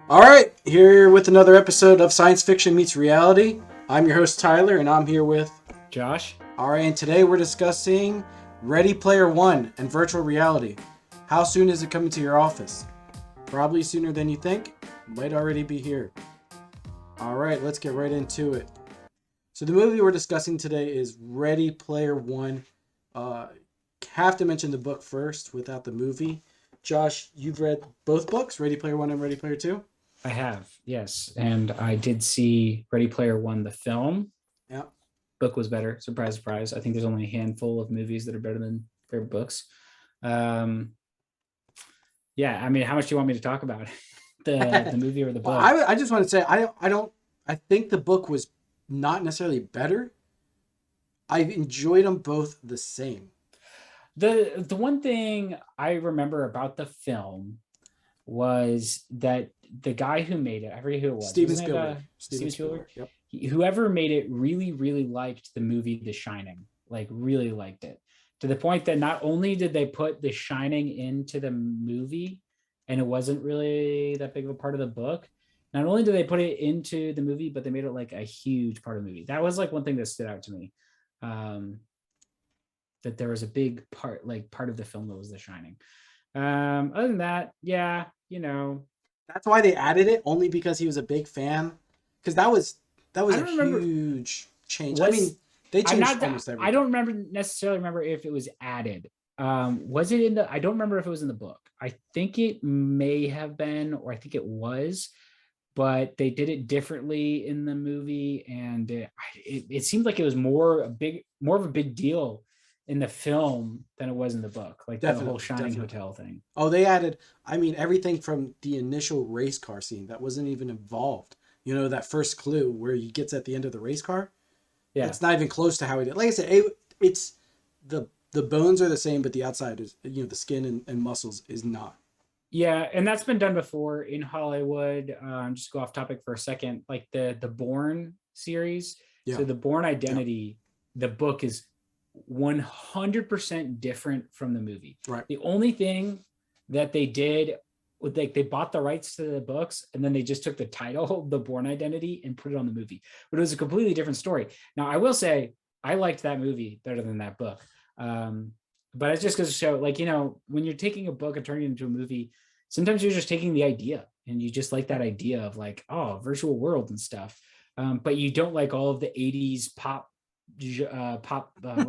All right, here with another episode of Science Fiction Meets Reality. I'm your host Tyler, and I'm here with. Josh? All right, and today we're discussing Ready Player One and virtual reality. How soon is it coming to your office? Probably sooner than you think. Might already be here. All right, let's get right into it. So the movie we're discussing today is Ready Player One. Uh, have to mention the book first without the movie. Josh, you've read both books, Ready Player One and Ready Player Two? I have, yes. And I did see Ready Player One, the film. Yeah. Book was better. Surprise, surprise. I think there's only a handful of movies that are better than their books. Um, yeah, I mean, how much do you want me to talk about? The movie or the Well, book? I just want to say I think the book was not necessarily better. I enjoyed them both the same. The one thing I remember about the film was that the guy who made it, I forget who it was. Steven Wasn't it Spielberg. Steven Spielberg? Yep. Whoever made it really liked the movie The Shining, like really liked it, to the point that not only did they put The Shining into the movie, and it wasn't really that big of a part of the book. Not only did they put it into the movie, but they made it like a huge part of the movie. That was like one thing that stood out to me. Um, that there was a big part, like part of the film that was The Shining. Other than that, yeah, That's why they added it, only because he was a big fan. Because that was I a don't remember. huge change. I mean, Was they I'm changed not. almost I everything. don't remember if it was added. Was it in the? I don't remember if it was in the book. I think it may have been, or I think it was, but they did it differently in the movie, and it seemed like it was more of a big deal in the film than it was in the book, like the whole Definitely, Shining definitely. Hotel thing. Oh, they added. I mean, everything from the initial race car scene that wasn't even involved. You know, that first clue where he gets at the end of the race car. Yeah, It's not even close to how he did. Like I said, it's the bones are the same, but the outside is, the skin and muscles is not. yeah, and that's been done before in Hollywood. Just go off topic for a second, like the Bourne series. Yeah, So the Bourne yeah, Identity, the book is 100% different from the movie. right. The only thing that they did, like they bought the rights to the books and then they just took the title, The Bourne Identity, and put it on the movie. But it was a completely different story. Now, I will say I liked that movie better than that book. But it just goes to show, like, when you're taking a book and turning it into a movie, sometimes you're just taking the idea and you just like that idea of like, oh, virtual world and stuff. But you don't like all of the 80s what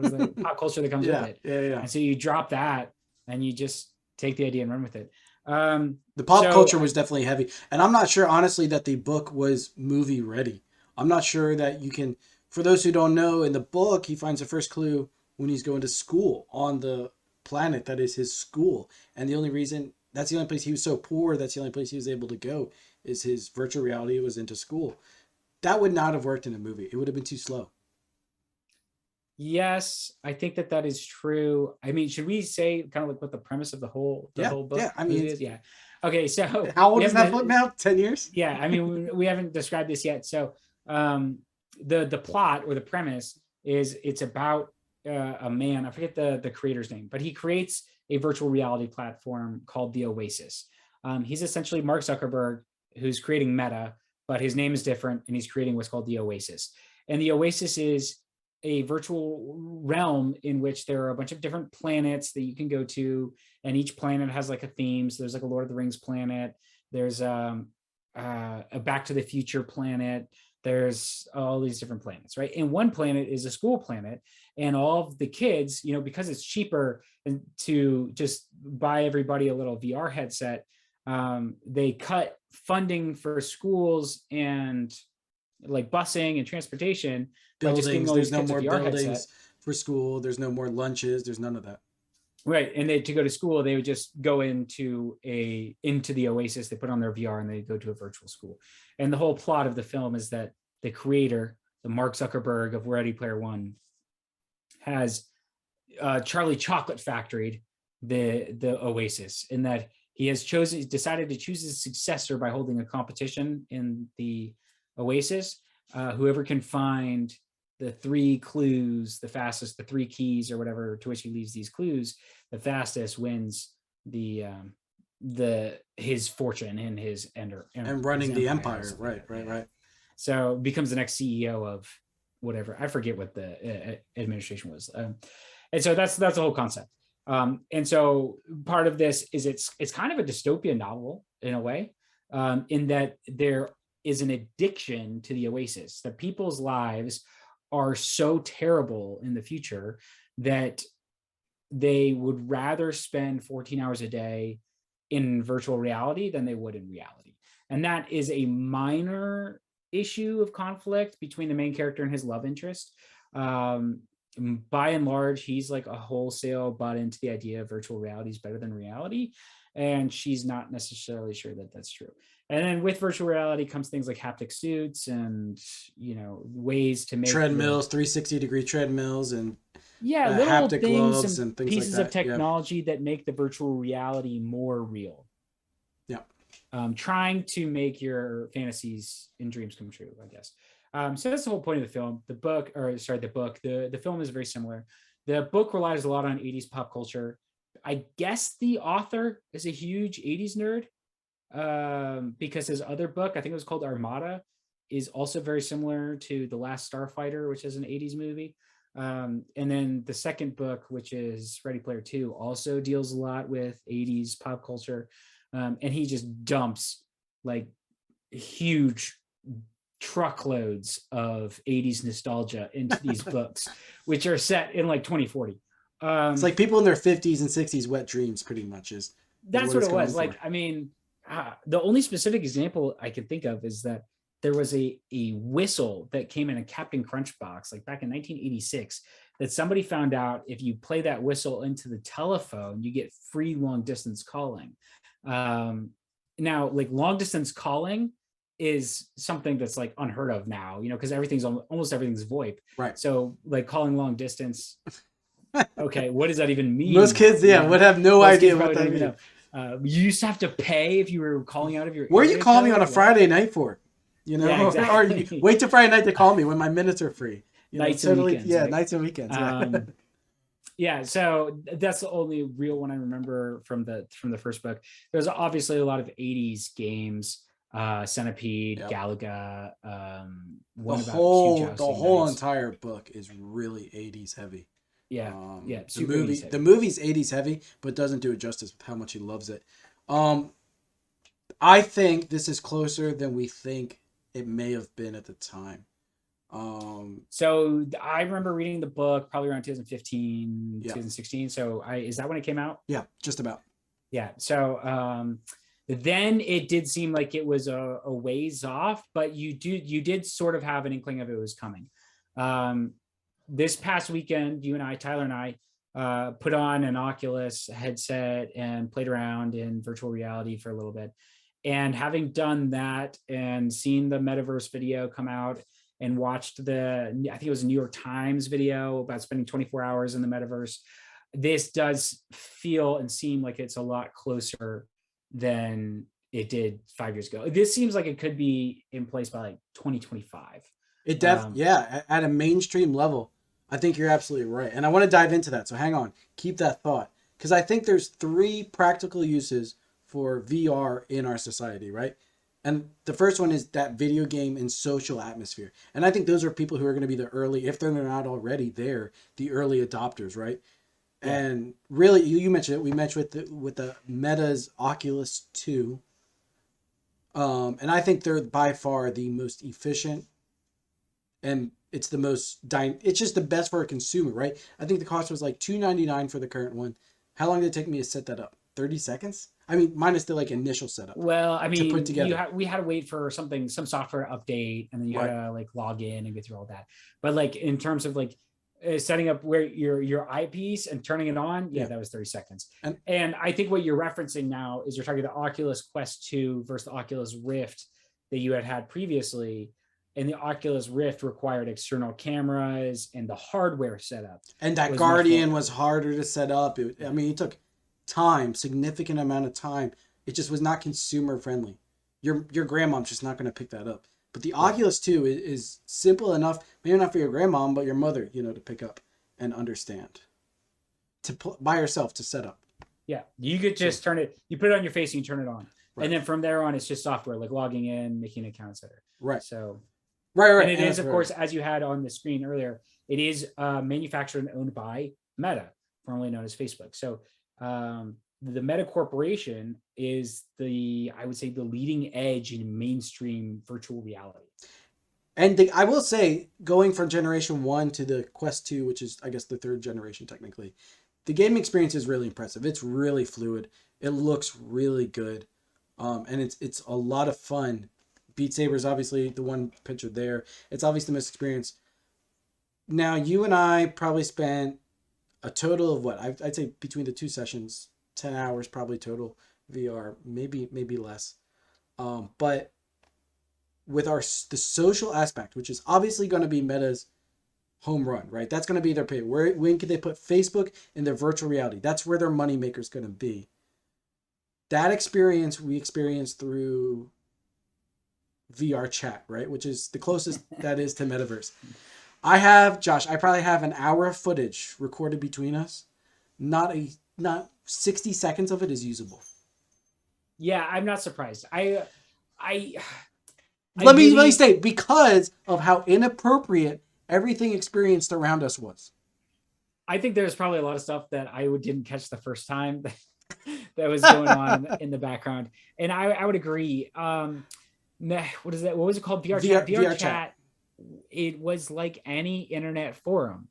is that, pop culture that comes with Yeah, it. yeah, yeah. And so you drop that and you just take the idea and run with it. The pop So culture was definitely heavy, and I'm not sure honestly that the book was movie ready. I'm not sure that you can. For those who don't know, in the book, he finds the first clue when he's going to school on the planet that is his school, and the only reason that's the only place he was so poor. That's the only place he was able to go is his virtual reality was into school. That would not have worked in a movie. It would have been too slow. yes, I think that that is true. I mean, should we say kind of like what the premise of the Yeah, whole yeah. book I mean, movie is? Yeah. Okay, so how we old is that book haven't. now? 10 years. Yeah, I mean, we haven't described this yet. So um, the plot or the premise is it's about a man. I forget the creator's name, but he creates a virtual reality platform called the Oasis. He's essentially Mark Zuckerberg, who's creating Meta, but his name is different, and he's creating what's called the Oasis. And the Oasis is a virtual realm in which there are a bunch of different planets that you can go to, and each planet has like a theme. So there's like a Lord of the Rings planet. There's a Back to the Future planet. There's all these different planets, right? And one planet is a school planet, and all of the kids, because it's cheaper and to just buy everybody a little VR headset, they cut funding for schools and like busing and transportation by just giving Buildings. all There's these no kids a more VR headset. buildings for school. There's no more lunches. There's none of that. Right. And they to go to school, they would just go into the Oasis, they put on their VR and they go to a virtual school. And the whole plot of the film is that the creator, the Mark Zuckerberg of Ready Player One, has Charlie Chocolate Factoried the Oasis, in that decided to choose his successor by holding a competition in the Oasis. Whoever can find the three clues the fastest, the three keys or whatever to which he leaves these clues the fastest, wins the his fortune and his And his running the empire or empire. something Right, like that. right, Yeah. right. So becomes the next CEO of whatever. I forget what the administration was. And so that's the whole concept. And so part of this is it's kind of a dystopian novel in a way, in that there is an addiction to the Oasis, that people's lives are so terrible in the future that they would rather spend 14 hours a day in virtual reality than they would in reality. And that is a minor issue of conflict between the main character and his love interest. Um, by and large, he's like a wholesale bought into the idea of virtual reality is better than reality. And she's not necessarily sure that that's true. And then with virtual reality comes things like haptic suits and, ways to make Treadmills, 360-degree treadmills, and little haptic things gloves and and things like pieces of that. Yeah. technology that make the virtual reality more real. Yeah. Trying to make your fantasies and dreams come true, I guess. So that's the whole point of the film. The film is very similar. The book relies a lot on 80s pop culture. I guess the author is a huge 80s nerd, because his other book, I think it was called Armada, is also very similar to The Last Starfighter, which is an 80s movie. And then the second book, which is Ready Player Two, also deals a lot with 80s pop culture. And he just dumps like huge truckloads of 80s nostalgia into these books, which are set in like 2040. It's like people in their 50s and 60s wet dreams, pretty much is That's what what it's it going was. for. Like, I mean, the only specific example I can think of is that there was a whistle that came in a Captain Crunch box, like back in 1986, that somebody found out if you play that whistle into the telephone, you get free long distance calling. Now, like long distance calling is something that's like unheard of now, because almost everything's VoIP. Right. So like calling long distance, okay, what does that even mean? Most kids, would have no idea what that means. You used to have to pay if you were calling out of your. Where are you calling me on a Friday night for? Yeah, exactly. Or you wait till Friday night to call me when my minutes are free. Nights and weekends. Yeah, right? nights and weekends. Yeah. Yeah, so that's the only real one I remember from the first book. There's obviously a lot of 80s games, Centipede, Yep. Galaga, the whole entire book is really 80s heavy. Yeah, The movie's 80s heavy, but doesn't do it justice with how much he loves it. I think this is closer than we think it may have been at the time. So I remember reading the book probably around 2015, Yeah. 2016. So is that when it came out? Yeah, just about. Yeah. So then it did seem like it was a ways off, but you did sort of have an inkling of it was coming. This past weekend, you and I, Tyler and I, put on an Oculus headset and played around in virtual reality for a little bit. And having done that and seen the metaverse video come out and watched I think it was a New York Times video about spending 24 hours in the metaverse, this does feel and seem like it's a lot closer than it did 5 years ago. This seems like it could be in place by like 2025. It at a mainstream level, I think you're absolutely right. And I want to dive into that. So hang on, keep that thought. Because I think there's 3 practical uses for VR in our society, right? And the first one is that video game and social atmosphere. And I think those are people who are going to be the early, if they're not already there, the early adopters, right? Yeah. And really, you mentioned it. We mentioned with the Meta's Oculus 2. And I think they're by far the most efficient, and it's the most it's just the best for a consumer, right? I think the cost was like $299 for the current one. How long did it take me to set that up? 30 seconds? I mean, minus the like initial setup. Well, I mean, to put together. we had to wait for some software update, and then you had to like log in and get through all that. But like in terms of like setting up where your eyepiece and turning it on, that was 30 seconds. And I think what you're referencing now is you're talking the Oculus Quest 2 versus the Oculus Rift that you had previously. And the Oculus Rift required external cameras and the hardware setup. And that Guardian was harder to set up. It took significant amount of time. It just was not consumer friendly. Your grandmom's just not going to pick that up. But the Oculus 2 is simple enough, maybe not for your grandmom, but your mother, to pick up and understand. By herself to set up. Yeah, you could just turn it. You put it on your face and you turn it on, Right. and then from there on, it's just software like logging in, making an account, etc. Right. So, Right. and it is, of course, as you had on the screen earlier, it is manufactured and owned by Meta, formerly known as Facebook. So, the Meta Corporation is I would say, the leading edge in mainstream virtual reality. And I will say, going from Generation 1 to the Quest 2, which is, I guess, the third generation technically, the game experience is really impressive. It's really fluid. It looks really good. And it's a lot of fun. Beat Saber is obviously the one picture there. It's obviously the most experience. Now, you and I probably spent a total of what? I'd say between the two sessions, 10 hours probably total VR, maybe less. But with the social aspect, which is obviously going to be Meta's home run, right? That's going to be their pay. When can they put Facebook in their virtual reality? That's where their moneymaker is going to be. That experience we experienced through VR chat, right? Which is the closest that is to metaverse. I probably have an hour of footage recorded between us. Not 60 seconds of it is usable. Yeah, I'm not surprised. Let me state, because of how inappropriate everything experienced around us was. I think there's probably a lot of stuff that I didn't catch the first time that was going on in the background, and I would agree. What is that? What was it called? VR chat. It was like any internet forum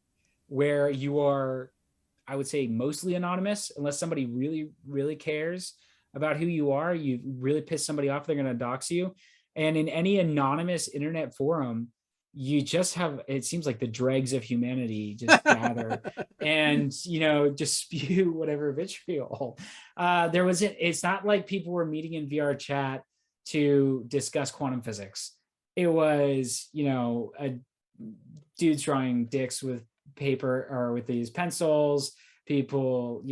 where you are, I would say, mostly anonymous, unless somebody really, really cares about who you are. You really piss somebody off, they're going to dox you. And in any anonymous internet forum, you just have, it seems like the dregs of humanity just gather and, just spew whatever vitriol. It's not like people were meeting in VR chat to discuss quantum physics. It was, dudes drawing dicks with paper or with these pencils, people,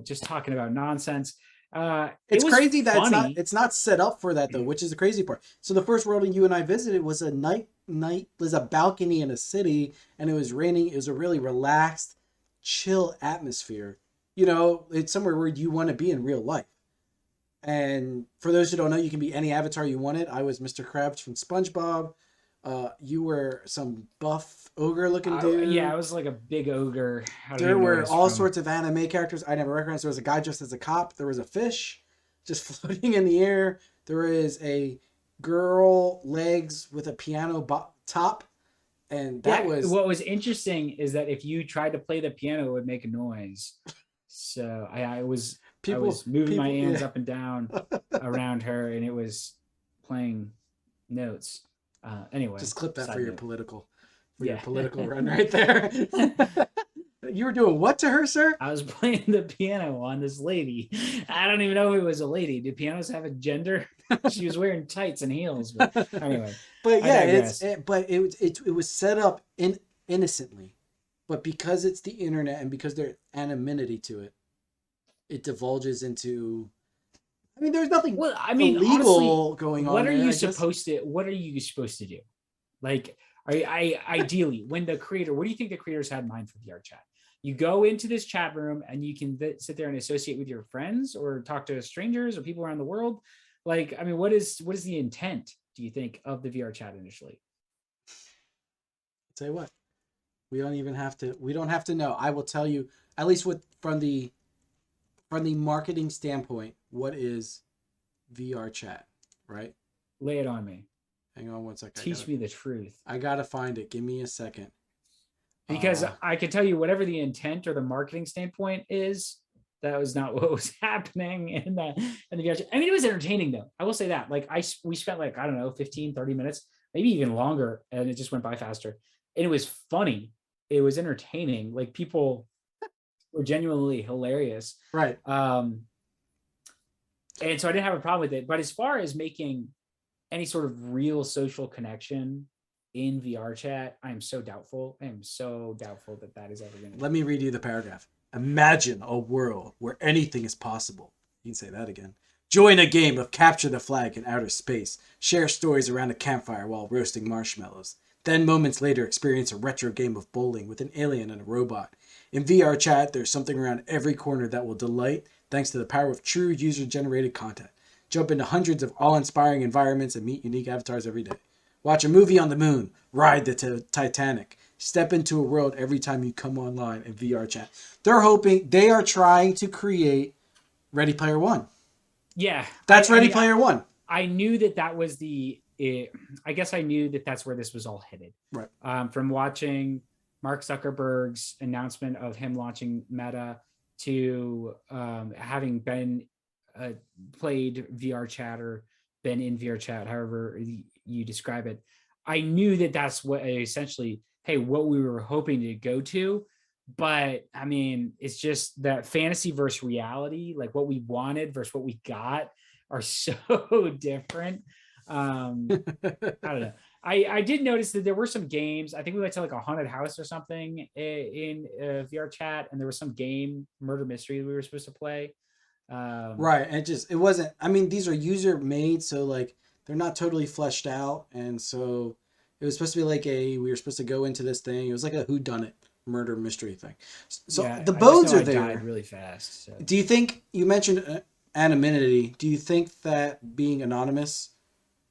just talking about nonsense. It's crazy that it's not set up for that though, which is the crazy part. So the first world you and I visited was was a balcony in a city, and it was raining. It was a really relaxed, chill atmosphere. It's somewhere where you want to be in real life. And for those who don't know, you can be any avatar you wanted. I was Mr. Krabs from SpongeBob. You were some buff ogre-looking dude. Yeah, I was like a big ogre. There were all sorts of anime characters I never recognized. There was a guy dressed as a cop. There was a fish just floating in the air. There is a girl legs with a piano top. And that was... What was interesting is that if you tried to play the piano, it would make a noise. So I was moving my hands up and down around her, and it was playing notes. Anyway, just clip that for your political run right there. You were doing what to her, sir? I was playing the piano on this lady. I don't even know if it was a lady. Do pianos have a gender? She was wearing tights and heels. But anyway. But yeah, it was set up innocently, but because it's the internet and because there's anonymity to it, it divulges into... I mean, there's nothing illegal honestly, going on. What are you supposed to do? Like, ideally, when the creator, what do you think the creators had in mind for VR chat? You go into this chat room and you can sit there and associate with your friends or talk to strangers or people around the world. Like, I mean, what is the intent, do you think, of the VR chat initially? I'll tell you what, we don't have to know. I will tell you, at least from the marketing standpoint, what is VR chat, right? Lay it on me. Hang on one second. Teach me the truth. I gotta find it. Give me a second. Because I can tell you whatever the intent or the marketing standpoint is, that was not what was happening in the VR chat. I mean, it was entertaining though. I will say that. Like we spent 15, 30 minutes, maybe even longer, and it just went by faster. And it was funny. It was entertaining. Like people were genuinely hilarious. Right. And so I didn't have a problem with it. But as far as making any sort of real social connection in VR chat, I am so doubtful. I am so doubtful that is ever going to... Let me read you the paragraph. Imagine a world where anything is possible. You can say that again. Join a game of capture the flag in outer space. Share stories around a campfire while roasting marshmallows. Then moments later, experience a retro game of bowling with an alien and a robot. In VR chat, there's something around every corner that will delight thanks to the power of true user-generated content. Jump into hundreds of awe-inspiring environments and meet unique avatars every day. Watch a movie on the moon, ride the Titanic, step into a world every time you come online in VR chat. They are trying to create Ready Player One. Yeah. That's Ready Player One. I knew that was I guess I knew that's where this was all headed. Right. From watching Mark Zuckerberg's announcement of him launching Meta to having been played VR chat or been in VR chat, however you describe it, I knew that's what essentially, hey, what we were hoping to go to. But I mean, it's just that fantasy versus reality, like what we wanted versus what we got are so different. I don't know. I did notice that there were some games. I think we went to like a haunted house or something in VR chat, and there was some game, murder mystery, we were supposed to play. Right, and it wasn't. I mean, these are user made, so like they're not totally fleshed out, and so it was supposed to be like we were supposed to go into this thing. It was like a whodunit murder mystery thing. So yeah, the bones are I there. died really fast. So. Do you think you mentioned anonymity? Do you think that being anonymous,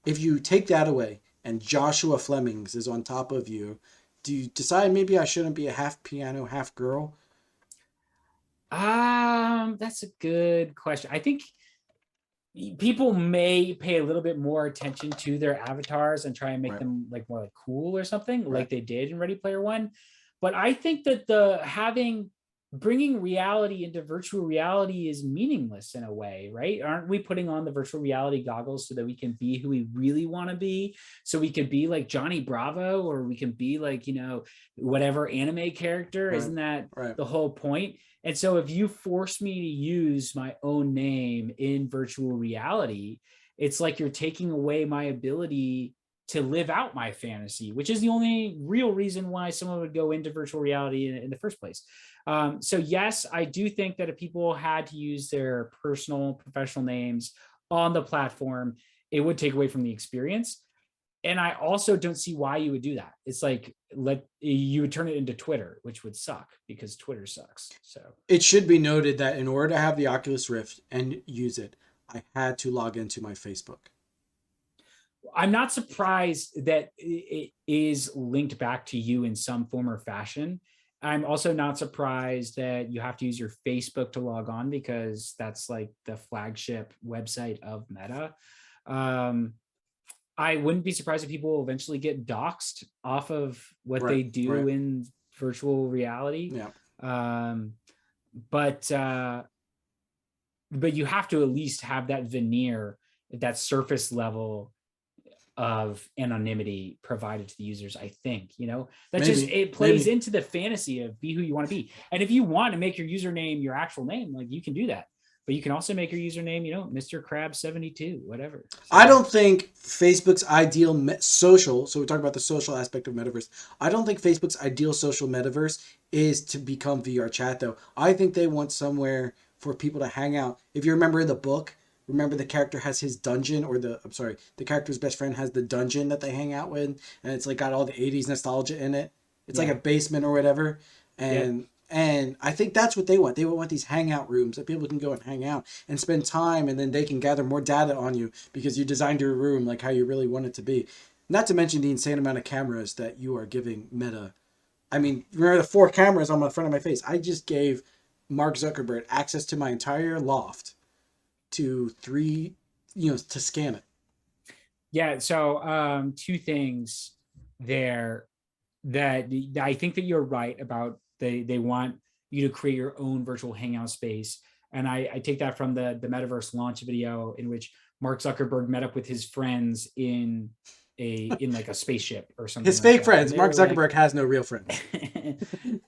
if you take that away and Joshua Flemings is on top of you, do you decide maybe I shouldn't be a half piano, half girl? That's a good question. I think people may pay a little bit more attention to their avatars and try and make them like more like cool or something, like they did in Ready Player One. But I think that bringing reality into virtual reality is meaningless in a way, right? Aren't we putting on the virtual reality goggles so that we can be who we really want to be? So we could be like Johnny Bravo, or we can be like, whatever anime character. Right. Isn't that the whole point? And so if you force me to use my own name in virtual reality, it's like you're taking away my ability to live out my fantasy, which is the only real reason why someone would go into virtual reality in the first place. So yes, I do think that if people had to use their personal professional names on the platform, it would take away from the experience. And I also don't see why you would do that. It's like you would turn it into Twitter, which would suck because Twitter sucks. So it should be noted that in order to have the Oculus Rift and use it, I had to log into my Facebook. I'm not surprised that it is linked back to you in some form or fashion. I'm also not surprised that you have to use your Facebook to log on because that's like the flagship website of Meta. I wouldn't be surprised if people will eventually get doxxed off of what they do in virtual reality. Yeah. But you have to at least have that veneer, that surface level of anonymity provided to the users. I think, it plays into the fantasy of be who you want to be. And if you want to make your username your actual name, like you can do that. But you can also make your username, Mr. Crab 72, whatever. So, I don't think Facebook's ideal social, so we're talking about the social aspect of metaverse. I don't think Facebook's ideal social metaverse is to become VR chat, though. I think they want somewhere for people to hang out. If you remember in the book, the character has his dungeon, or the character's best friend has the dungeon that they hang out with, and it's like got all the 80s nostalgia in it. It's like a basement or whatever. And I think that's what they want. They want these hangout rooms that people can go and hang out and spend time, and then they can gather more data on you because you designed your room like how you really want it to be. Not to mention the insane amount of cameras that you are giving Meta. I mean, remember the 4 cameras on the front of my face? I just gave Mark Zuckerberg access to my entire loft to scan it. Yeah. So 2 things there that I think that you're right about. They want you to create your own virtual hangout space. And I take that from the metaverse launch video in which Mark Zuckerberg met up with his friends in like a spaceship or something. His fake friends. Mark Zuckerberg has no real friends.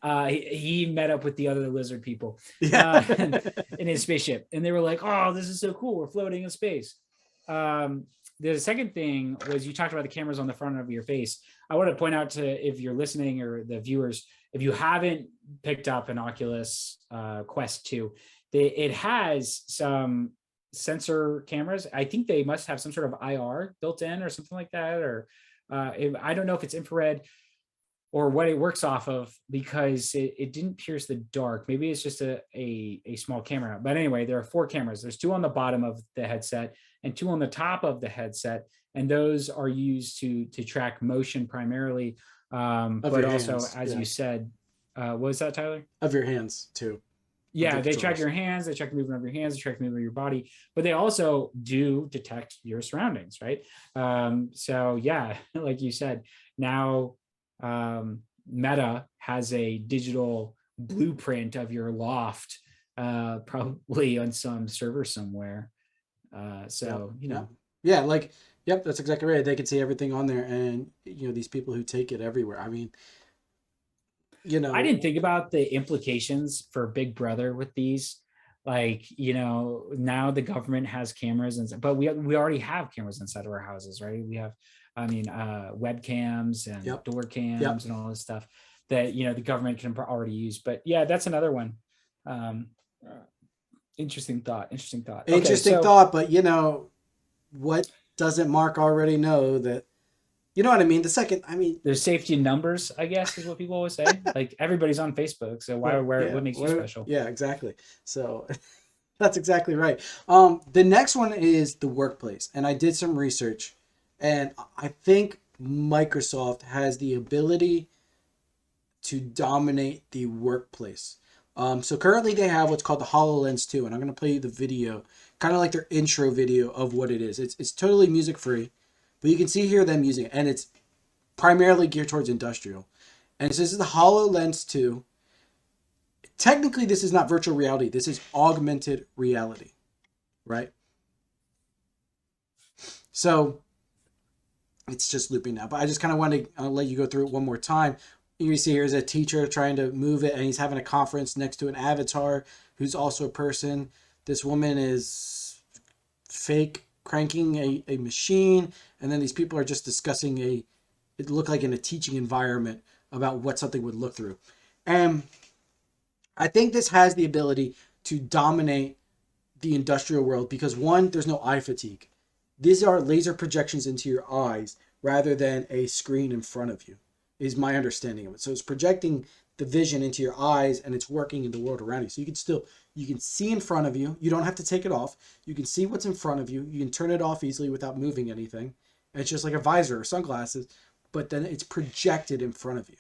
He met up with the other lizard people in his spaceship. And they were like, oh, this is so cool. We're floating in space. The second thing was you talked about the cameras on the front of your face. I want to point out if you're listening or the viewers, if you haven't picked up an Oculus Quest 2, it has some sensor cameras. I think they must have some sort of IR built in or something like that. Or I don't know if it's infrared or what it works off of, because it didn't pierce the dark. Maybe it's just a small camera. But anyway, there are 4 cameras. There's 2 on the bottom of the headset and 2 on the top of the headset. And those are used to track motion primarily. But also, hands, as you said, what was that, Tyler? Of your hands too. Yeah, they track your hands, they track the movement of your hands, they track the movement of your body, but they also do detect your surroundings, right? So yeah, like you said, now Meta has a digital blueprint of your loft, probably on some server somewhere. Yeah, like, yep, that's exactly right. They can see everything on there, and these people who take it everywhere. I mean, I didn't think about the implications for Big Brother with these. Like, now the government has cameras, but we already have cameras inside of our houses, right? We have, webcams and door cams and all this stuff that the government can already use. But yeah, that's another one. Interesting thought. But what doesn't Mark already know that? You know what I mean? There's safety in numbers, I guess, is what people always say. Like, everybody's on Facebook, so what makes you special? Yeah, exactly. So that's exactly right. The next one is the workplace, and I did some research, and I think Microsoft has the ability to dominate the workplace. So currently they have what's called the HoloLens 2, and I'm going to play you the video, kind of like their intro video of what it is. It's totally music free. But you can see here them using it, and it's primarily geared towards industrial. And this is the HoloLens 2. Technically, this is not virtual reality. This is augmented reality, right? So it's just looping now. But I just kind of want to let you go through it one more time. You see here's a teacher trying to move it, and he's having a conference next to an avatar who's also a person. This woman is fake cranking a machine, and then these people are just discussing it looked like in a teaching environment about what something would look through. And I think this has the ability to dominate the industrial world because, one, there's no eye fatigue. These are laser projections into your eyes rather than a screen in front of you, is my understanding of it. So it's projecting the vision into your eyes, and it's working in the world around you. So you can see in front of you. You don't have to take it off. You can see what's in front of you. You can turn it off easily without moving anything. It's just like a visor or sunglasses, but then it's projected in front of you.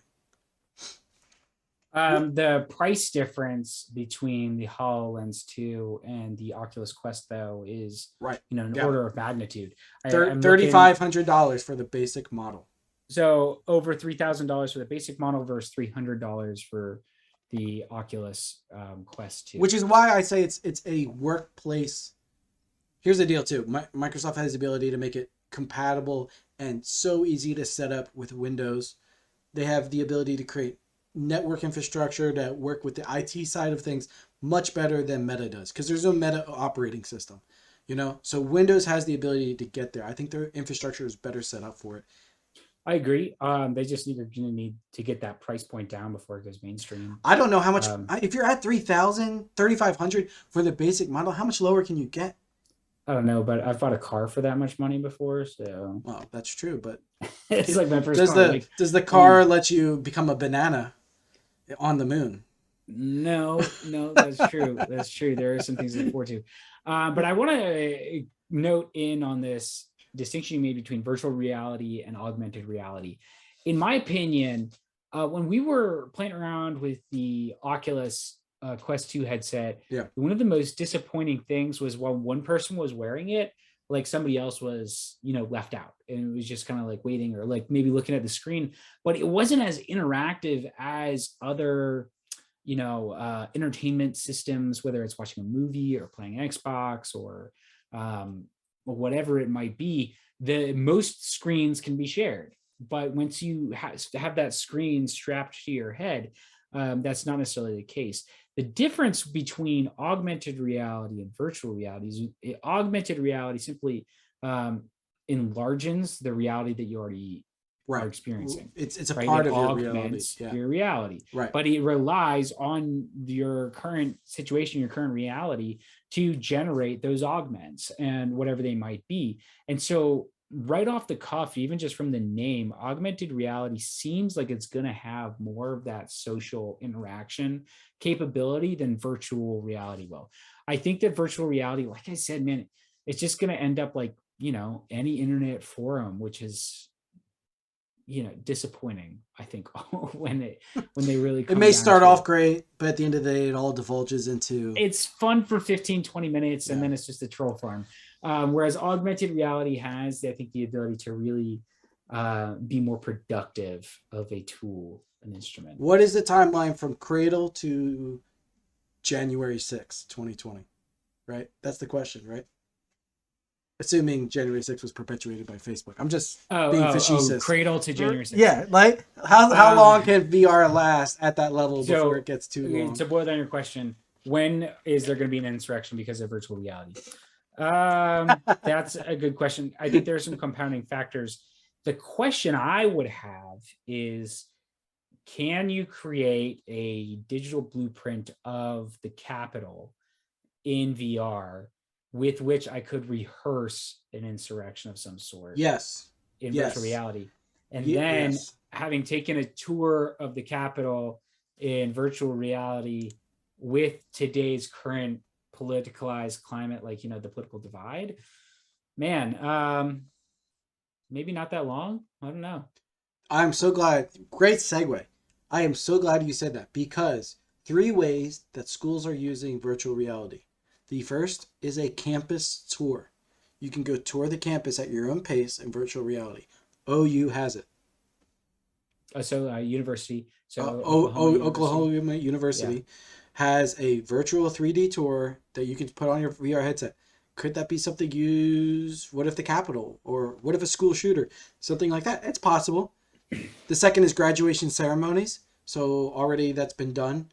The price difference between the HoloLens 2 and the Oculus Quest, though, is an order of magnitude. $3,500 for the basic model. So over $3,000 for the basic model versus $300 for the Oculus Quest 2. Which is why I say it's a workplace. Here's the deal too. Microsoft has the ability to make it compatible and so easy to set up with Windows. They have the ability to create network infrastructure that work with the IT side of things much better than Meta does, because there's no Meta operating system. So Windows has the ability to get there. I think their infrastructure is better set up for it. I agree. They just going to need to get that price point down before it goes mainstream. I don't know how much. If you're at $3,500 for the basic model, how much lower can you get? I don't know, but I've bought a car for that much money before, so. Well, that's true, but it's like my first car. Does the car let you become a banana on the moon? No, that's true. That's true. There are some things to look forward to. But I want to note in on this distinction you made between virtual reality and augmented reality. In my opinion, when we were playing around with the Oculus Quest 2 headset, one of the most disappointing things was while one person was wearing it, like somebody else was, left out, and it was just kind of like waiting or like maybe looking at the screen, but it wasn't as interactive as other, entertainment systems, whether it's watching a movie or playing Xbox or whatever it might be. Most screens can be shared, but once you have that screen strapped to your head, that's not necessarily the case. The difference between augmented reality and virtual reality is augmented reality simply enlarges the reality that you already are experiencing. It's a part of your reality. Your reality. Right. But it relies on your current situation, your current reality, to generate those augments and whatever they might be. And so right off the cuff, even just from the name, augmented reality seems like it's going to have more of that social interaction capability than virtual reality will. I think that virtual reality, like I said, man, it's just going to end up like, any internet forum, which is, disappointing, I think, when they really It come may down start to off it. great, but at the end of the day, it all divulges into It's fun for 15, 20 minutes, and yeah. then it's just a troll farm. Whereas augmented reality has, I think, the ability to really be more productive of a tool, an instrument. What is the timeline from cradle to January 6th, 2020? Right? That's the question, right? Assuming January 6th was perpetuated by Facebook. I'm just being facetious. Cradle to January 6th. Yeah, like how long can VR last at that level before it So gets too long? to boil down your question, when is there going to be an insurrection because of virtual reality? That's a good question. I think there are some compounding factors. The question I would have is, can you create a digital blueprint of the Capitol in VR with which I could rehearse an insurrection of some sort Yes. in Yes. virtual reality? And then yes. having taken a tour of the Capitol in virtual reality with today's current politicalized climate, like, the political divide, man, maybe not that long. I don't know. I'm so glad. Great segue. I am so glad you said that because 3 ways that schools are using virtual reality. The first is a campus tour. You can go tour the campus at your own pace in virtual reality. OU has it. University. So Oklahoma University has a virtual 3D tour that you can put on your VR headset. Could that be something used? What if the Capitol? Or what if a school shooter? Something like that. It's possible. The second is graduation ceremonies. So already that's been done.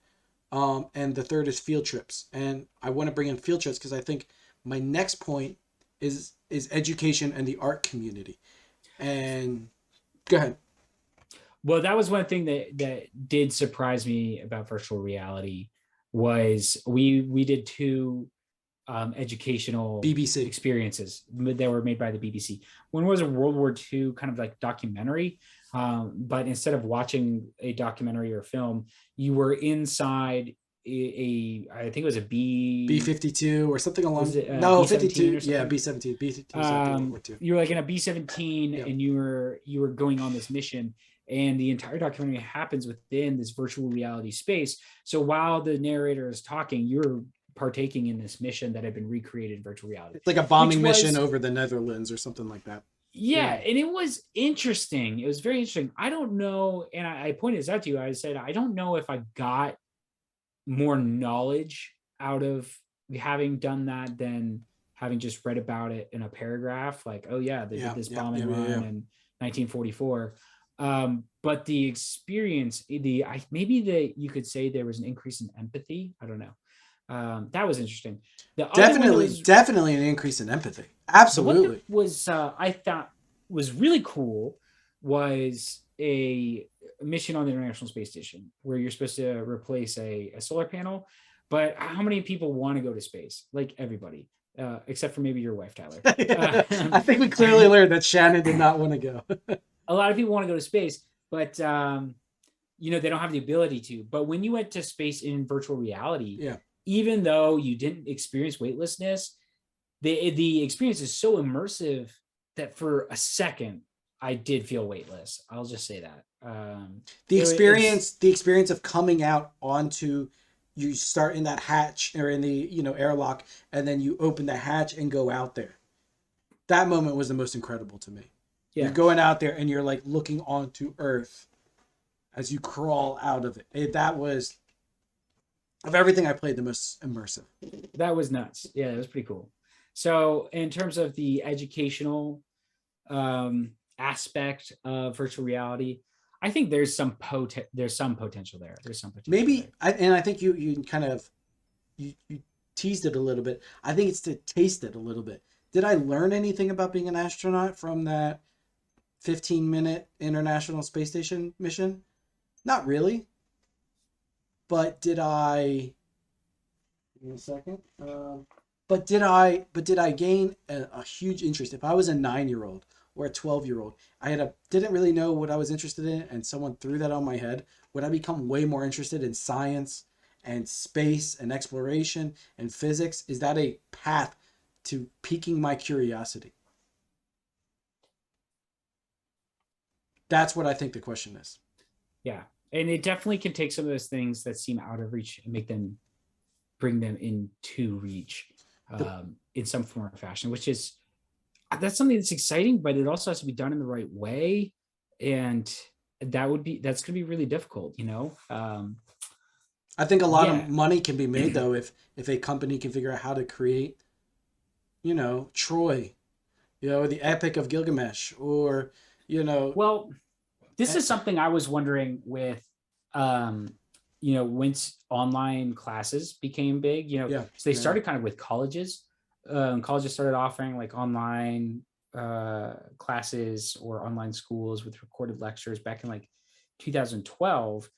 And the third is field trips. And I want to bring in field trips because I think my next point is education and the art community. And go ahead. Well, that was one thing that did surprise me about virtual reality was we did 2 educational BBC experiences that were made by the BBC. One was a World War II kind of like documentary, but instead of watching a documentary or film, you were inside I think it was a B-52 or something along. Was it No, B-17 52. or something? Yeah, B-17. B-52 was after World War II. You were like in a B-17, Yep. and you were going on this mission, and the entire documentary happens within this virtual reality space. So while the narrator is talking, you're partaking in this mission that had been recreated in virtual reality. It's like a bombing mission over the Netherlands or something like that. Yeah, and it was interesting. It was very interesting. I don't know, and I pointed this out to you. I said, I don't know if I got more knowledge out of having done that than having just read about it in a paragraph. Like, oh yeah, they did this bombing run in 1944. But the experience, maybe you could say there was an increase in empathy. I don't know. That was interesting. Definitely an increase in empathy. Absolutely. What was I thought was really cool was a mission on the International Space Station where you're supposed to replace a solar panel. But how many people want to go to space? Like everybody, except for maybe your wife, Tyler. I think we clearly learned that Shannon did not want to go. A lot of people want to go to space, but they don't have the ability to. But when you went to space in virtual reality, even though you didn't experience weightlessness, the experience is so immersive that for a second I did feel weightless. I'll just say that. The experience of coming out onto, you start in that hatch or in the airlock, and then you open the hatch and go out there. That moment was the most incredible to me. Yeah. You're going out there and you're like looking onto Earth as you crawl out of it. That was, of everything I played, the most immersive. That was nuts. Yeah, it was pretty cool. So in terms of the educational aspect of virtual reality, I think there's some potential there. There's some potential maybe there. I think you kind of you teased it a little bit. I think it's to taste it a little bit. Did I learn anything about being an astronaut from that 15-minute International Space Station mission? Not really. But did I? Give me a second. But did I gain a huge interest? If I was a 9-year-old or a 12-year-old? Didn't really know what I was interested in, and someone threw that on my head. Would I become way more interested in science and space and exploration and physics? Is that a path to piquing my curiosity? That's what I think the question is. Yeah. And it definitely can take some of those things that seem out of reach and make them bring them into reach The, in some form or fashion, which is that's something that's exciting, but it also has to be done in the right way. And that's going to be really difficult, you know? I think a lot of Yeah. money can be made though if a company can figure out how to create, Troy, the Epic of Gilgamesh, or you know, Well, this eh, is something I was wondering with, um, once online classes became big, yeah, so they yeah, started kind of with colleges. Colleges started offering like online classes or online schools with recorded lectures back in like 2012.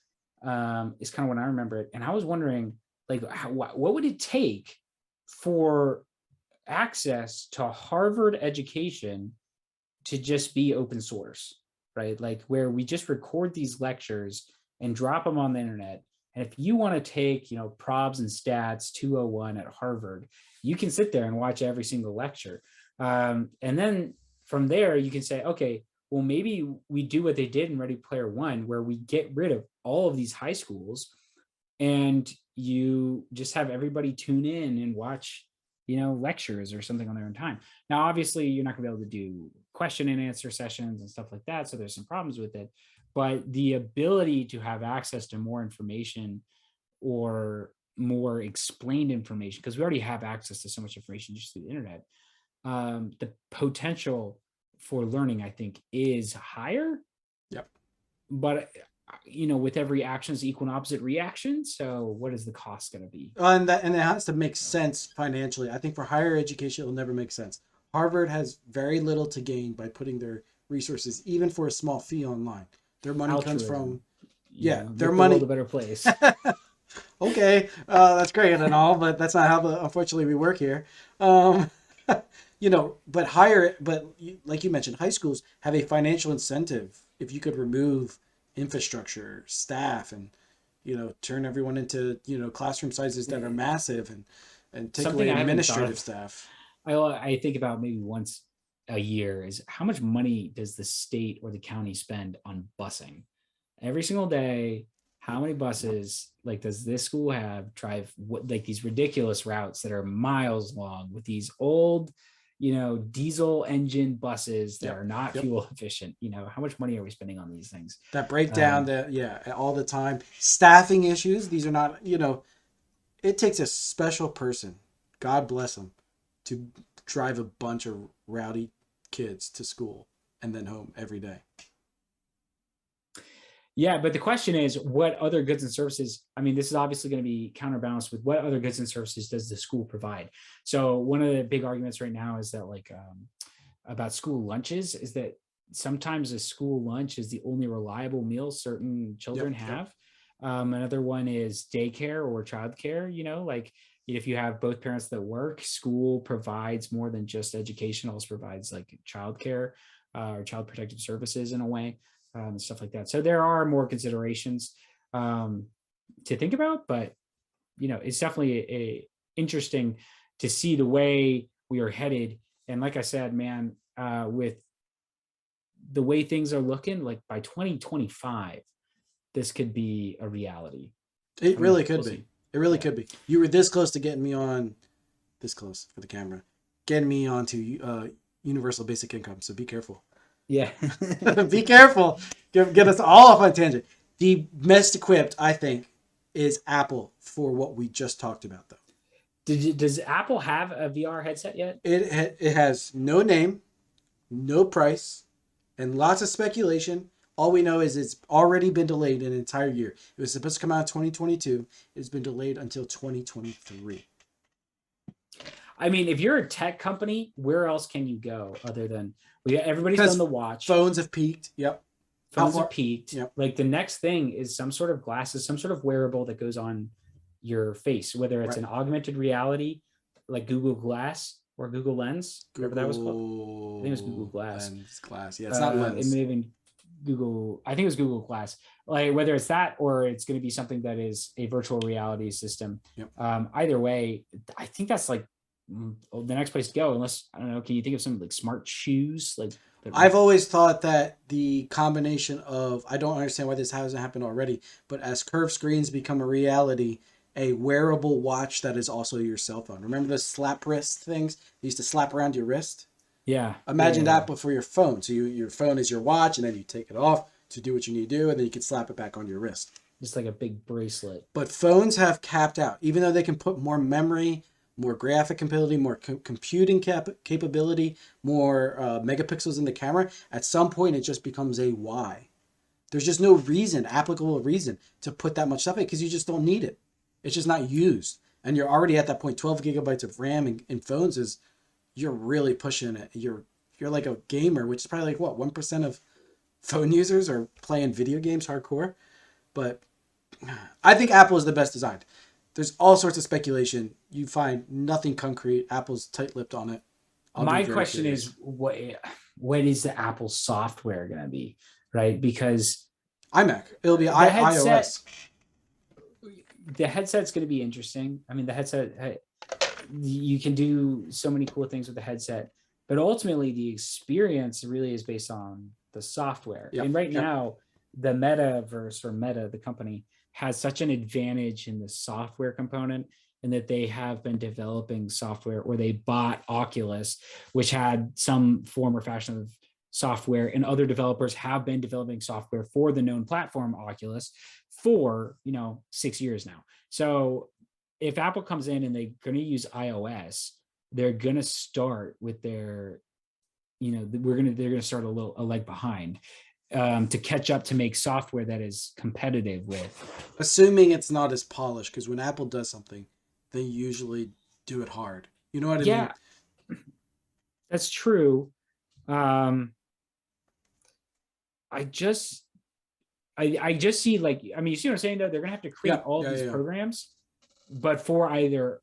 Is kind of when I remember it. And I was wondering, like, what would it take for access to Harvard education to just be open source, right? Like where we just record these lectures and drop them on the internet. And if you want to take, probs and stats 201 at Harvard, you can sit there and watch every single lecture. And then from there, you can say, okay, well, maybe we do what they did in Ready Player One, where we get rid of all of these high schools and you just have everybody tune in and watch lectures or something on their own time. Now obviously you're not going to be able to do question and answer sessions and stuff like that, so there's some problems with it, but the ability to have access to more information or more explained information, because we already have access to so much information just through the internet, the potential for learning I think is higher. yep. But with every action is equal and opposite reaction. So what is the cost going to be? And it has to make sense financially. I think for higher education, it'll never make sense. Harvard has very little to gain by putting their resources, even for a small fee, online. Their money comes Altruism, from, yeah, their make the world money. a better place. Okay, that's great and all, but that's not how unfortunately we work here. Um, but like you mentioned, high schools have a financial incentive if you could remove infrastructure, staff, and turn everyone into classroom sizes that are massive, and take away Something I haven't thought administrative of. staff. I think about maybe once a year is how much money does the state or the county spend on busing every single day? How many Yep. buses like does this school have drive like these ridiculous routes that are miles long with these old, diesel engine buses that Yep. are not Yep. fuel efficient? How much money are we spending on these things? That breakdown, Um, all the time. Staffing issues. These are not. It takes a special person. God bless them, to drive a bunch of rowdy kids to school and then home every day. Yeah, but the question is, what other goods and services? I mean, this is obviously going to be counterbalanced with what other goods and services does the school provide? So one of the big arguments right now is that about school lunches is that sometimes a school lunch is the only reliable meal certain children Yep. Yep. have. Another one is daycare or childcare. Like if you have both parents that work, school provides more than just education; also provides like childcare or child protective services in a way, stuff like that. So there are more considerations um, to think about, but it's definitely interesting to see the way we are headed. And like I said, man, with the way things are looking, like by 2025, this could be a reality. It I mean, really could we'll be. see. It really Yeah. could be. You were this close to getting me on, this close for the camera, getting me onto universal basic income. So be careful. Yeah. Be careful. Get us all off on a tangent. The best equipped, I think, is Apple for what we just talked about, though. Does Apple have a VR headset yet? It has no name, no price, and lots of speculation. All we know is it's already been delayed an entire year. It was supposed to come out in 2022. It's been delayed until 2023. I mean, if you're a tech company, where else can you go other than everybody's done Because the watch? phones have peaked. Yep. How Phones have far? peaked. Yep. Like the next thing is some sort of glasses, some sort of wearable that goes on your face, whether it's Right. an augmented reality like Google Glass, or Google Lens, whatever that was called. I think it was Google Google Glass. Lens Glass. Yeah, it's not It Lens. may have been Google. I think it was Google Glass. Like whether it's that or it's going to be something that is a virtual reality system. Yep. Either way, I think that's like the next place to go. Unless I don't know, can you think of some like smart shoes like? I've always thought that the combination of, I don't understand why this hasn't happened already, but as curved screens become a reality, a wearable watch that is also your cell phone. Remember the slap wrist things? You used to slap around your wrist? Yeah. Imagine Yeah. that, but for your phone. So your phone is your watch, and then you take it off to do what you need to do, and then you can slap it back on your wrist. Just like a big bracelet. But phones have capped out, even though they can put more memory, more graphic capability, more computing capability, more megapixels in the camera. At some point, it just becomes a why. There's just no reason, applicable reason, to put that much stuff in because you just don't need it. It's just not used, and you're already at that point. 12 gigabytes of RAM in phones is, you're really pushing it. You're like a gamer, which is probably like what 1% of phone users are playing video games hardcore. But I think Apple is the best designed. There's all sorts of speculation. You find nothing concrete. Apple's tight-lipped on it. My question is, what is the Apple software going to be, right? Because iMac. It'll be iOS. The headset's going to be interesting. I mean, the headset, you can do so many cool things with the headset, but ultimately the experience really is based on the software. Yep. And right now, the metaverse or Meta, the company, has such an advantage in the software component, and that they have been developing software, or they bought Oculus, which had some form or fashion of software, and other developers have been developing software for the known platform Oculus for 6 years now. So if Apple comes in and they're going to use iOS, they're going to start with their, they're going to start a leg behind. To catch up to make software that is competitive with. Assuming it's not as polished, because when Apple does something, they usually do it hard. You know what I mean? Yeah, that's true. I just see, like, I mean, you see what I'm saying, though? They're going to have to create all these programs, but for either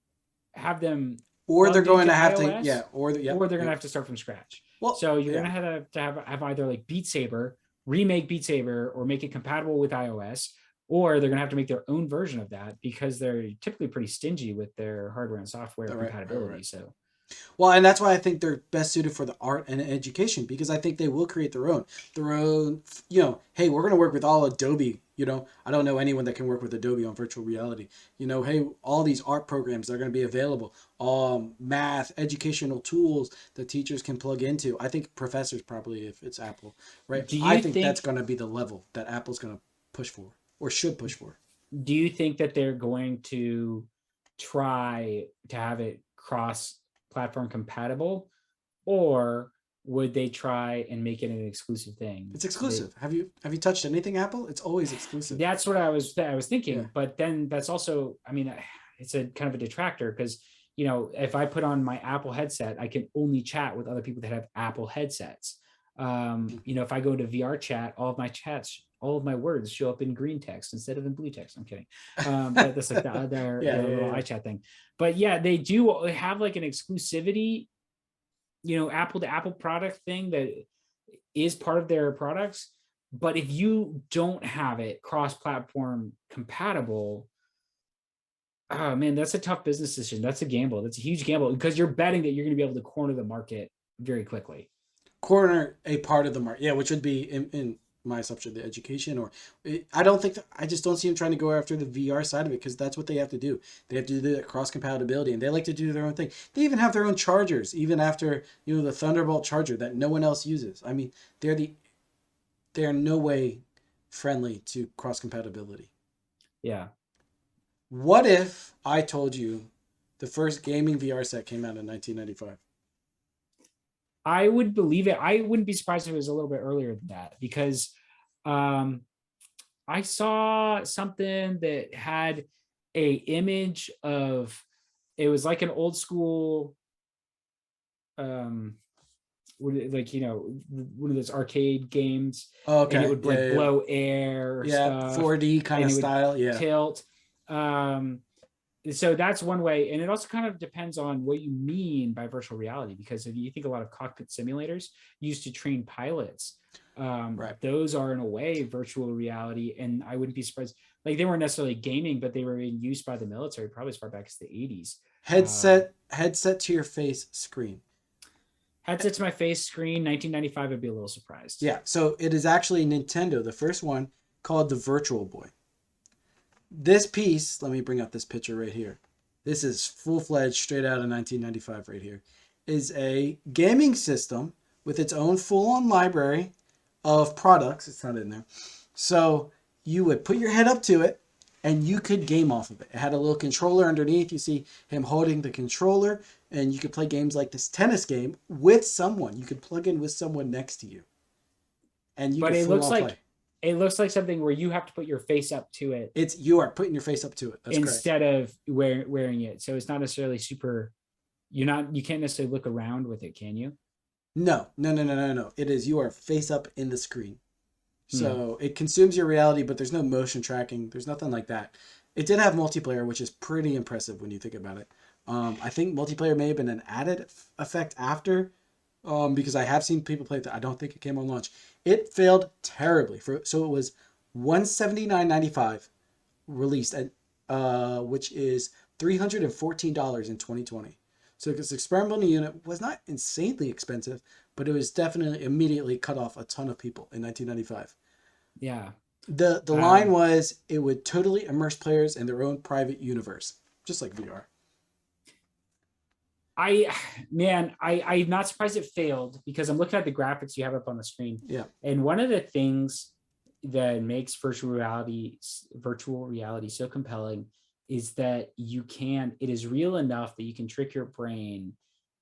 have them, or they're going to have iOS, to, or they're going to have to start from scratch. Well, so you're going to have either like Beat Saber, remake Beat Saber, or make it compatible with iOS, or they're going to have to make their own version of that, because they're typically pretty stingy with their hardware and software compatibility. Right. So, well, and that's why I think they're best suited for the art and education, because I think they will create their own, hey, we're going to work with all Adobe. I don't know anyone that can work with Adobe on virtual reality. Hey, all these art programs are going to be available. Math, educational tools that teachers can plug into. I think professors probably, if it's Apple, right? I think that's going to be the level that Apple's going to push for, or should push for. Do you think that they're going to try to have it cross-platform compatible, or would they try and make it an exclusive thing? It's exclusive. Have you touched anything Apple? It's always exclusive. That's what I was thinking. Yeah. But then that's also, I mean, it's a kind of a detractor, because if I put on my Apple headset, I can only chat with other people that have Apple headsets. If I go to VR chat, all of my words show up in green text instead of in blue text. I'm kidding. But that's like their little iChat thing. But yeah, they do have like an exclusivity, Apple to Apple product thing that is part of their products. But if you don't have it cross-platform compatible, oh man, that's a tough business decision. That's a gamble. That's a huge gamble, because you're betting that you're going to be able to corner the market very quickly. Corner a part of the market, which would be in my assumption, the education, I just don't see them trying to go after the VR side of it, because that's what they have to do. They have to do the cross compatibility, and they like to do their own thing. They even have their own chargers, even after the Thunderbolt charger that no one else uses. I mean, they're no way friendly to cross compatibility. Yeah. What if I told you the first gaming VR set came out in 1995? I would believe it. I wouldn't be surprised if it was a little bit earlier than that, because I saw something that had a image of, it was like an old school, one of those arcade games. Oh, okay. And it would blow air or stuff. 4D kind of style. Yeah. Tilt. so that's one way, and it also kind of depends on what you mean by virtual reality, because if you think a lot of cockpit simulators used to train pilots, Right. those are in a way virtual reality, and I wouldn't be surprised, like they weren't necessarily gaming, but they were in use by the military probably as far back as the 80s. Headset to your face screen. Headset to my face screen, 1995, I'd be a little surprised. Yeah, so it is actually Nintendo, the first one, called the Virtual Boy. This piece, let me bring up this picture right here. This is full-fledged, straight out of 1995 right here. Is a gaming system with its own full-on library of products. It's not in there. So you would put your head up to it and you could game off of it. It had a little controller underneath. You see him holding the controller, and you could play games like this tennis game with someone. You could plug in with someone next to you, and you But could it full looks on like play. it looks like something where you have to put your face up to it It's you are putting your face up to it. That's correct. instead of wearing it. So it's not necessarily super. You can't necessarily look around with it, can you? No. It is you are face up in the screen. So it consumes your reality, but there's no motion tracking. There's nothing like that. It did have multiplayer, which is pretty impressive when you think about it. I think multiplayer may have been an added effect after, because I have seen people play it. I don't think it came on launch. It failed terribly. So it was $179.95 released at, which is $314 in 2020. So this experimental unit was not insanely expensive, but it was definitely immediately cut off a ton of people in 1995. Yeah. The line was it would totally immerse players in their own private universe, just like VR. I'm not surprised it failed, because I'm looking at the graphics you have up on the screen. Yeah. And one of the things that makes virtual reality so compelling is that it is real enough that you can trick your brain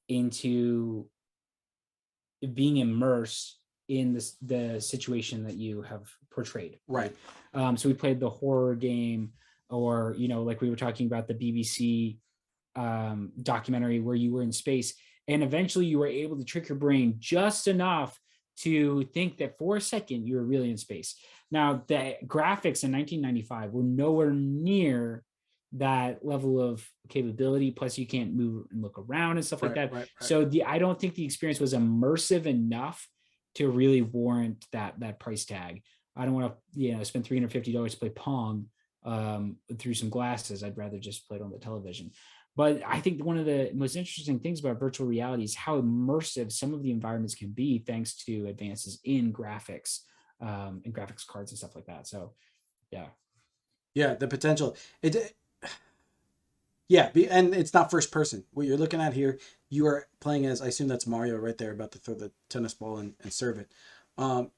into being immersed in the situation that you have portrayed. Right. So we played the horror game, or like we were talking about the BBC documentary where you were in space, and eventually you were able to trick your brain just enough to think that for a second you were really in space. Now, the graphics in 1995 were nowhere near that level of capability. Plus, you can't move and look around and stuff like that. Right. So I don't think the experience was immersive enough to really warrant that price tag. I don't want to spend $350 to play Pong through some glasses. I'd rather just play it on the television. But I think one of the most interesting things about virtual reality is how immersive some of the environments can be, thanks to advances in graphics and graphics cards and stuff like that. So, yeah, the potential. And it's not first person. What you're looking at here, you are playing as, I assume that's Mario right there, about to throw the tennis ball and serve it.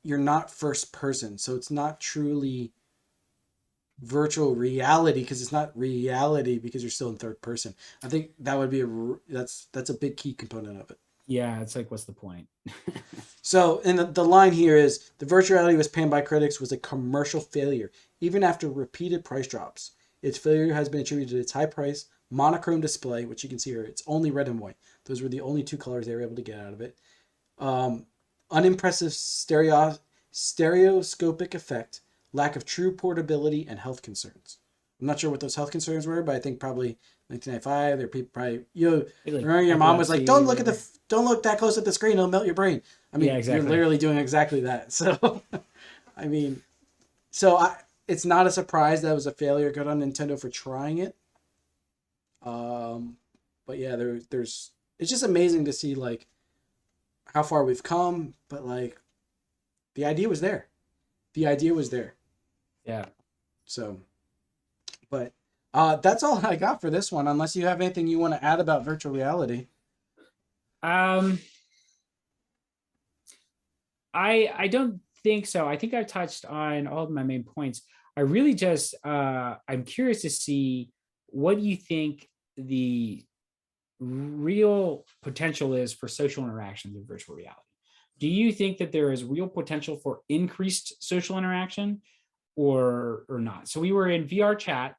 You're not first person, so it's not truly virtual reality, because it's not reality because you're still in third person. I think that would be that's a big key component of it. Yeah, it's like, what's the point? So, and the line here is, the virtual reality was panned by critics was a commercial failure, even after repeated price drops. Its failure has been attributed to its high price, monochrome display, which you can see here. It's only red and white. Those were the only two colors they were able to get out of it. Unimpressive stereoscopic effect, lack of true portability, and health concerns. I'm not sure what those health concerns were, but I think probably 1995. There are people probably remember your mom was like, "Don't look that close at the screen; it'll melt your brain." I mean, yeah, exactly. You're literally doing exactly that. So, I mean, it's not a surprise that it was a failure. Good on Nintendo for trying it. But yeah, there's it's just amazing to see like how far we've come. But like, the idea was there. Yeah. So, but that's all I got for this one. Unless you have anything you want to add about virtual reality. I don't think so. I think I've touched on all of my main points. I really just I'm curious to see what you think the real potential is for social interactions in virtual reality. Do you think that there is real potential for increased social interaction or not? So we were in VR chat,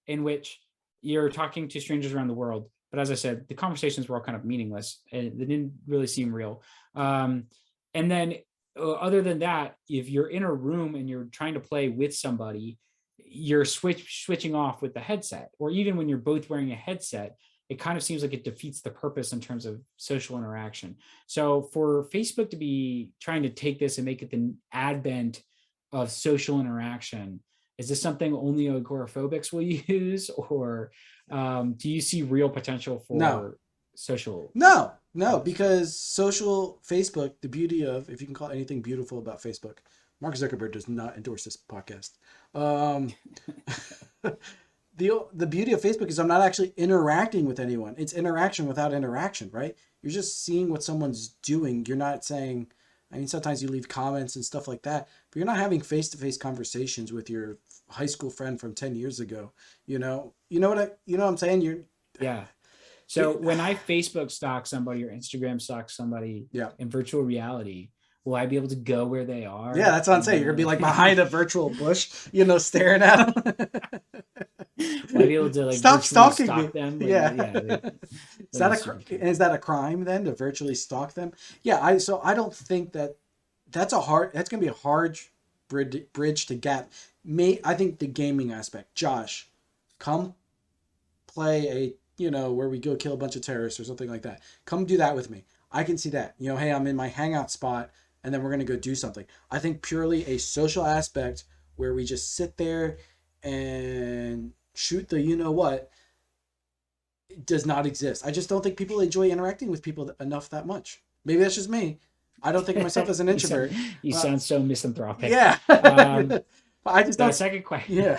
in which you're talking to strangers around the world. But as I said, the conversations were all kind of meaningless and they didn't really seem real. And then other than that, if you're in a room and you're trying to play with somebody, you're switching off with the headset, or even when you're both wearing a headset, it kind of seems like it defeats the purpose in terms of social interaction. So for Facebook to be trying to take this and make it the advent of social interaction, is this something only agoraphobics will use, or do you see real potential No, for social? no, because social Facebook, the beauty of, if you can call anything beautiful about Facebook, Mark Zuckerberg does not endorse this podcast. Um, the beauty of Facebook is I'm not actually interacting with anyone. It's interaction without interaction, right? You're just seeing what someone's doing. You're not saying, I mean, sometimes you leave comments and stuff like that, but you're not having face-to-face conversations with your high school friend from 10 years ago. You know what I'm saying? Yeah. So when I Facebook stalk somebody or Instagram stalk somebody Yeah. in virtual reality, will I be able to go where they Yeah, are? that's what I'm saying. You're gonna be like behind a virtual bush, staring at them. Will I be able to like Stop virtually stalking me. stalk them? Like, Yeah. Is that'd that be a super cool. is that a crime then, to virtually stalk them? Yeah, I don't think that's gonna be a hard bridge to gap. I think the gaming aspect. Josh, come play where we go kill a bunch of terrorists or something like that. Come do that with me. I can see that. Hey, I'm in my hangout spot and then we're going to go do something. I think purely a social aspect where we just sit there and shoot the what does not exist. I just don't think people enjoy interacting with people enough that much. Maybe that's just me. I don't think of myself as an introvert. You sound so misanthropic. Yeah. I just The don't. second question. Yeah.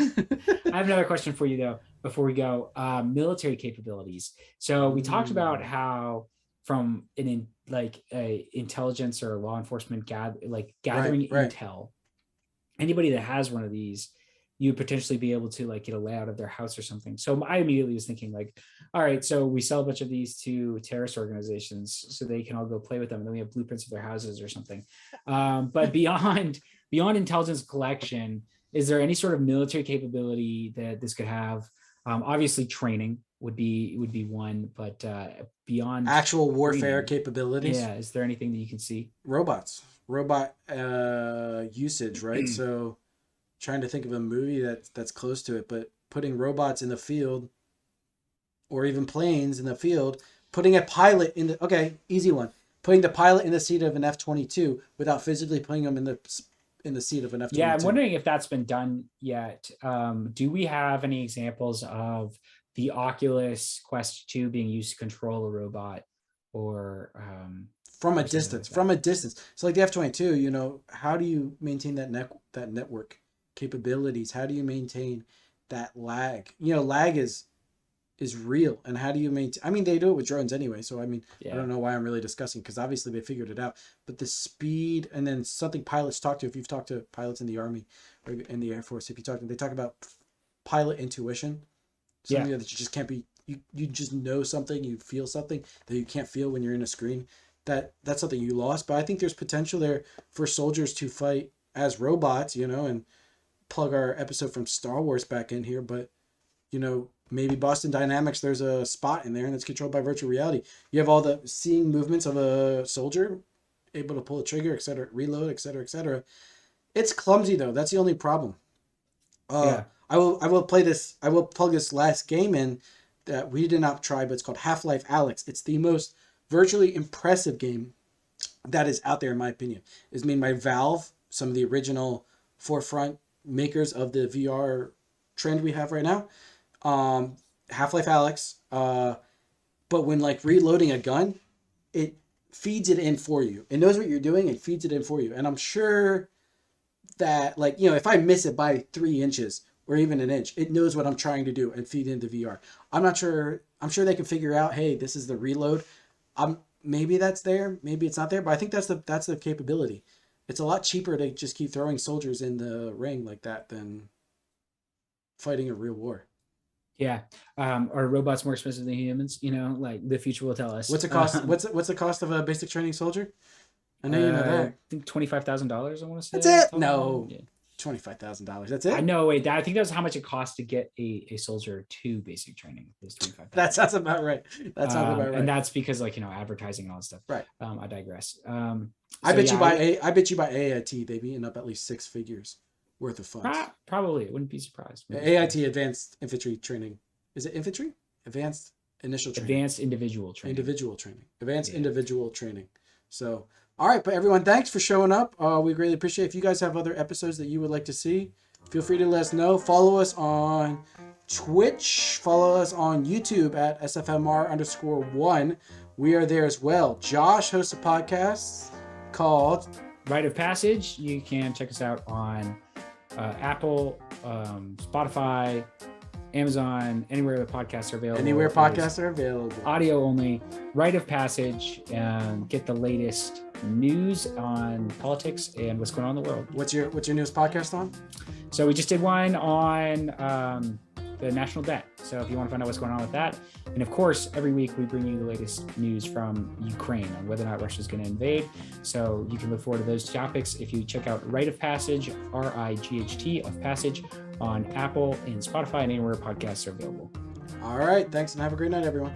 I have another question for you though before we go. Military capabilities. So we talked about how from a intelligence or law enforcement gathering Right. intel, anybody that has one of these, you would potentially be able to like get a layout of their house or something. So I immediately was thinking like, all right, so we sell a bunch of these to terrorist organizations so they can all go play with them, and then we have blueprints of their houses or something. But beyond intelligence collection, is there any sort of military capability that this could have? Obviously, training would be one, but beyond Actual warfare training, capabilities. yeah, is there anything that you can see? Robot usage, right? So trying to think of a movie that's close to it, but putting robots in the field or even planes in the field, putting a pilot in the, okay, easy one, putting the pilot in the seat of an F-22 without physically putting them in the seat of an F-22. Yeah, I'm wondering if that's been done yet. Do we have any examples of the Oculus Quest 2 being used to control a robot or from a distance? So like the F-22, how do you maintain that network capabilities? How do you maintain that lag? Lag is real, and how do you maintain? I mean, they do it with drones anyway, so I mean, yeah. I don't know why I'm really discussing, because obviously they figured it out. But the speed, and then something pilots talk to, if you've talked to pilots in the Army or in the Air Force, they talk about pilot intuition, something that you just can't be. You just know something, you feel something that you can't feel when you're in a screen. That's something you lost. But I think there's potential there for soldiers to fight as robots, and plug our episode from Star Wars back in here, but maybe Boston Dynamics, there's a spot in there and it's controlled by virtual reality. You have all the seeing movements of a soldier, able to pull a trigger, etc., reload, etc., etc. It's clumsy though. That's the only problem. I will play this. I will plug this last game in that we did not try, but it's called Half-Life Alyx. It's the most virtually impressive game that is out there, in my opinion. It's made by Valve, some of the original forefront makers of the VR trend we have right now. Half-Life Alyx. But when reloading a gun, it feeds it in for you. It knows what you're doing and feeds it in for you. And I'm sure that if I miss it by 3 inches or even an inch, it knows what I'm trying to do and feed into VR. I'm not sure. I'm sure they can figure out, hey, this is the reload. Maybe that's there, maybe it's not there, but I think that's the capability. It's a lot cheaper to just keep throwing soldiers in the ring like that than fighting a real war. Yeah. Are robots more expensive than humans? The future will tell us. What's the cost? What's the cost of a basic training soldier? I know you know that. I think $25,000. I want to say. That's it. No, yeah. $25,000. That's it. I know. Wait, I think that was how much it cost to get a soldier to basic training. Was $25,000. That sounds about right. And that's because advertising and all that stuff. Right. I digress. I bet you by AIT they've eaten up at least 6 figures worth of funds. Probably. Wouldn't be surprised. AIT, Advanced Infantry Training. Is it infantry? Advanced Initial Training. Advanced Individual Training. Advanced Individual Training. So, all right, but everyone, thanks for showing up. We greatly appreciate it. If you guys have other episodes that you would like to see, feel free to let us know. Follow us on Twitch. Follow us on YouTube at SFMR_1. We are there as well. Josh hosts a podcast called Rite of Passage. You can check us out on Apple, Spotify, Amazon, anywhere the podcasts are available. Anywhere podcasts are available. Audio only. Rite of Passage, and get the latest news on politics and what's going on in the world. What's your newest podcast on? So we just did one on the national debt. So if you want to find out what's going on with that. And of course, every week we bring you the latest news from Ukraine on whether or not Russia's going to invade. So you can look forward to those topics if you check out Rite of Passage, RIGHT of Passage, on Apple and Spotify and anywhere podcasts are available. All right. Thanks and have a great night, everyone.